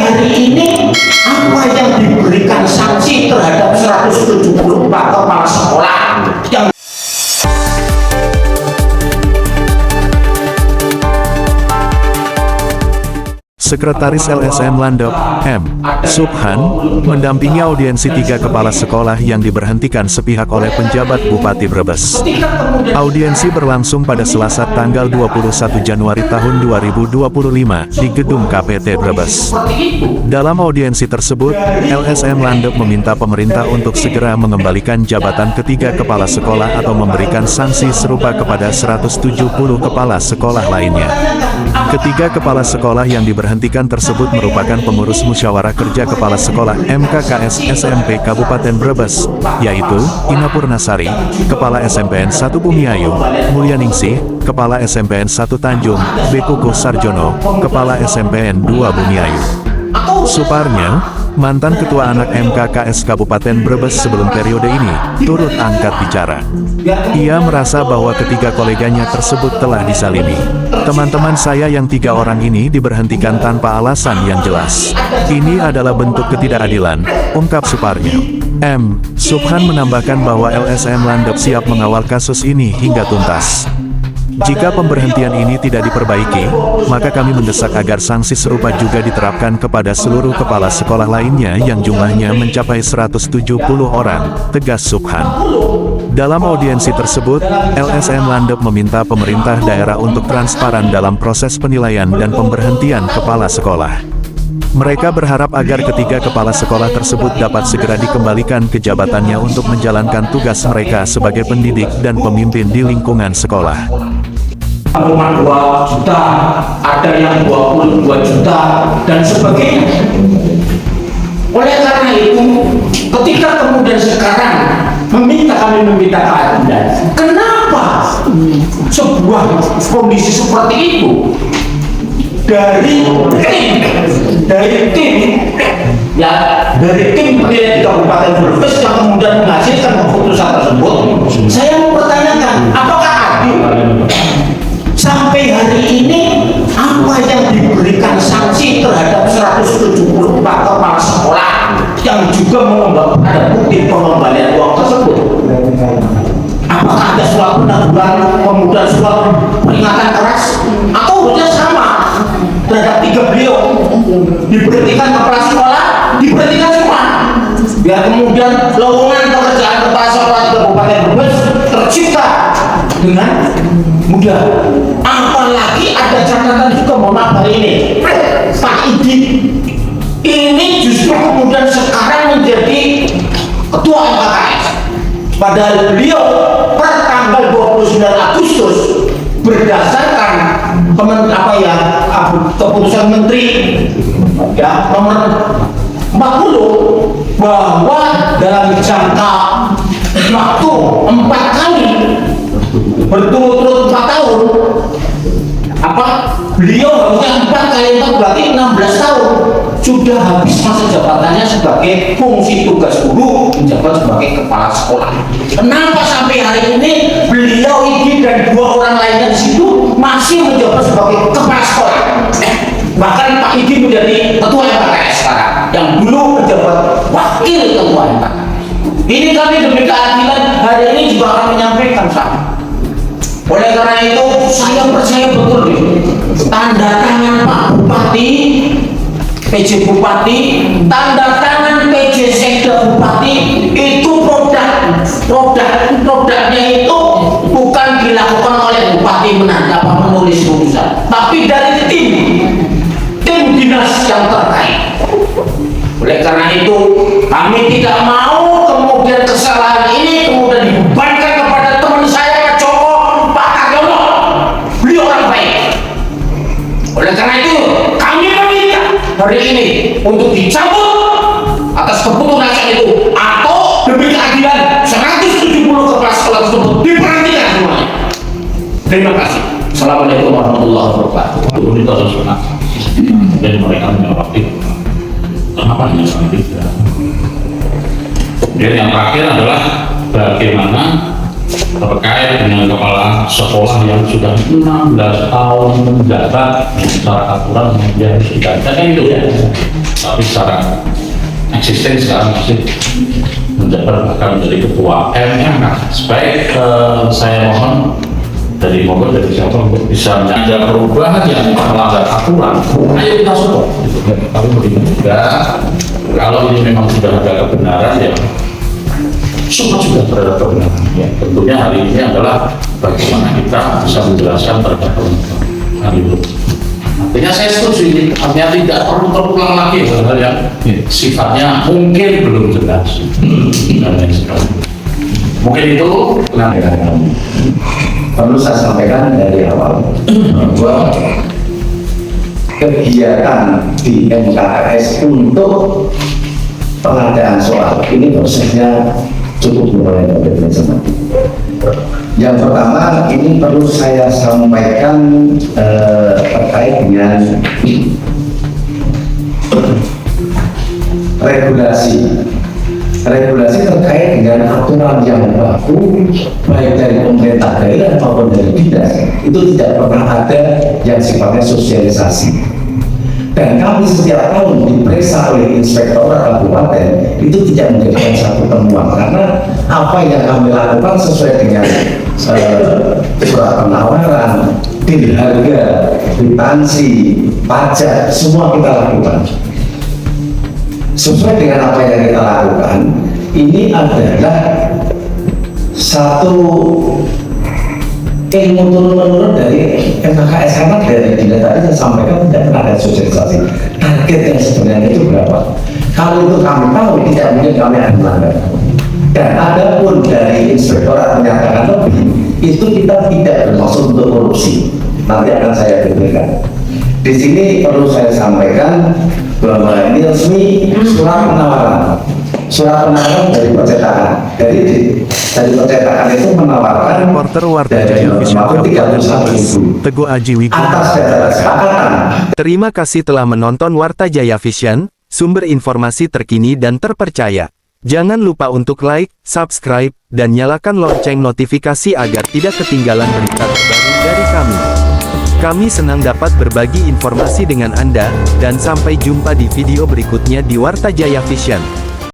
hari ini apa yang diberikan sanksi terhadap 174 kepala sekolah yang Sekretaris LSM Landep, M. Subhan, mendampingi audiensi 3 kepala sekolah yang diberhentikan sepihak oleh penjabat Bupati Brebes. Audiensi berlangsung pada Selasa tanggal 21 Januari tahun 2025 di Gedung KPT Brebes. Dalam audiensi tersebut, LSM Landep meminta pemerintah untuk segera mengembalikan jabatan ketiga kepala sekolah atau memberikan sanksi serupa kepada 170 kepala sekolah lainnya. Ketiga kepala sekolah yang diberhentikan tersebut merupakan pengurus musyawarah kerja kepala sekolah MKKS SMP Kabupaten Brebes, yaitu Ina Purnasari, Kepala SMPN 1 Bumiayu, Mulyaningsih, Kepala SMPN 1 Tanjung, Bekuko Sarjono, Kepala SMPN 2 Bumiayu. Suparnya, mantan ketua anak MKKS Kabupaten Brebes sebelum periode ini, turut angkat bicara. Ia merasa bahwa ketiga koleganya tersebut telah disalimi. Teman-teman saya yang 3 orang ini diberhentikan tanpa alasan yang jelas. Ini adalah bentuk ketidakadilan, ungkap Suparnya. M. Subhan menambahkan bahwa LSM Landep siap mengawal kasus ini hingga tuntas. Jika pemberhentian ini tidak diperbaiki, maka kami mendesak agar sanksi serupa juga diterapkan kepada seluruh kepala sekolah lainnya yang jumlahnya mencapai 170 orang, tegas Subhan. Dalam audiensi tersebut, LSM Landep meminta pemerintah daerah untuk transparan dalam proses penilaian dan pemberhentian kepala sekolah. Mereka berharap agar ketiga kepala sekolah tersebut dapat segera dikembalikan ke jabatannya untuk menjalankan tugas mereka sebagai pendidik dan pemimpin di lingkungan sekolah. 2 juta, ada yang 22 juta, dan sebagainya. Oleh karena itu, ketika kemudian sekarang kami meminta keadilan, kenapa sebuah kondisi seperti itu dari tim penilai di Kabupaten Brebes yang kemudian menghasilkan keputusan tersebut, saya mempertanyakan apakah adil? Sampai hari ini apa yang diberikan sanksi terhadap 174 kepala sekolah yang juga ada bukti pengembalian uang tersebut? Apakah ada surat penangguhan, kemudian surat peringatan keras, atau harusnya sama terhadap 3 beliau? Diberhentikan kepala sekolah, diberhentikan semua, biar kemudian lowongan pekerjaan kepala sekolah di Kabupaten Brebes tercipta dengan mudah. Apalagi ada catatan juga, mohon maaf hari ini, Pak Idi ini justru kemudian sekarang menjadi ketua MKKS, padahal beliau per tanggal 29 Agustus berdasarkan keputusan Menteri ya nomor 40 bahwa dalam jangka waktu 4 kali berturut-turut 4 tahun, beliau harusnya 4 kali 4 berarti 16 tahun sudah habis masa jabatannya sebagai fungsi tugas guru menjabat sebagai kepala sekolah. Kenapa sampai hari ini beliau ini dan 2 orang lainnya di situ masih menjabat sebagai kepala sekolah? Bahkan Pak Idi menjadi ketua MKKS sekarang, yang dulu menjabat wakil ketua MKKS. Ini kami demi keadilan hari ini juga akan menyampaikan sama. Oleh karena itu saya percaya betul tanda tangan Pak Bupati, PJ Bupati, tanda tangan PJ Sekda Bupati itu produknya itu bukan dilakukan oleh Bupati menulis putusan, tapi dari tim dinas yang terkait. Oleh karena itu kami tidak mau kemudian kesalahan ini kemudian dibebankan kepada teman saya Pak Joko, Pak Karyono. Beliau orang baik. Oleh karena itu kami meminta hari ini untuk dicabut atas keputusan itu, atau demi keadilan 170 kepala sekolah tersebut diberhentikan semuanya. Terima kasih. Assalamualaikum warahmatullahi wabarakatuh. Dan mereka menjawab itu. Kenapa hanya seperti itu? Kemudian yang terakhir adalah bagaimana terkait dengan kepala sekolah yang sudah 16 tahun menjabat secara aturan dia harus diganti kan gitu ya, tapi secara existing sekarang masih menjabat bahkan menjadi ketua MM. Sebaik saya mohon dari Bogor, dari siapa untuk bisa ada perubahan yang melanggar aturan, ayo kita support gitu. Tapi begitu juga kalau ini memang sudah ada kebenaran ya support juga terhadap kebenaran ya. Tentunya hari ini adalah bagaimana kita bisa menjelaskan terhadap hal itu. Artinya saya setuju ini, artinya tidak perlu terulang lagi hal-hal yang sifatnya mungkin belum jelas dan lain sebagainya. Mungkin itu perlu saya sampaikan dari awal bahwa kegiatan di MKS untuk pengadaan soal ini prosesnya cukup mulai dari teman-teman. Yang pertama ini perlu saya sampaikan terkait dengan regulasi terkait dengan aturan yang baku baik dari pemerintah daerah maupun dari dinas itu tidak pernah ada yang sifatnya sosialisasi. Dan kami setiap tahun diperiksa oleh inspektorat kabupaten itu tidak menjadikan satu temuan karena apa yang kami lakukan sesuai dengan surat penawaran, deal harga, kwitansi, pajak, semua kita lakukan. Sesuai dengan apa yang kita lakukan, ini adalah satu ilmu turun-menurun dari MKS karena dari dinas tadi saya sampaikan tidak pernah ada sosialisasi. Target yang sebenarnya itu berapa? Kalau itu kami tahu, tidak mungkin kami akan melanggar. Dan ada pun dari inspektorat menyatakan lebih, itu kita tidak bermaksud untuk korupsi. Nanti akan saya berikan. Di sini perlu saya sampaikan bahwa ini resmi surat penawaran. Surat penawaran dari percetakan. Dari percetakan itu menawarkan Reporter Warta Jaya Vision Teguh Aji Wiku. atas dasar kesepakatan. Terima kasih telah menonton Warta Jaya Vision, sumber informasi terkini dan terpercaya. Jangan lupa untuk like, subscribe, dan nyalakan lonceng notifikasi agar tidak ketinggalan berita terbaru dari kami. Kami senang dapat berbagi informasi dengan Anda, dan sampai jumpa di video berikutnya di Warta Jaya Vision.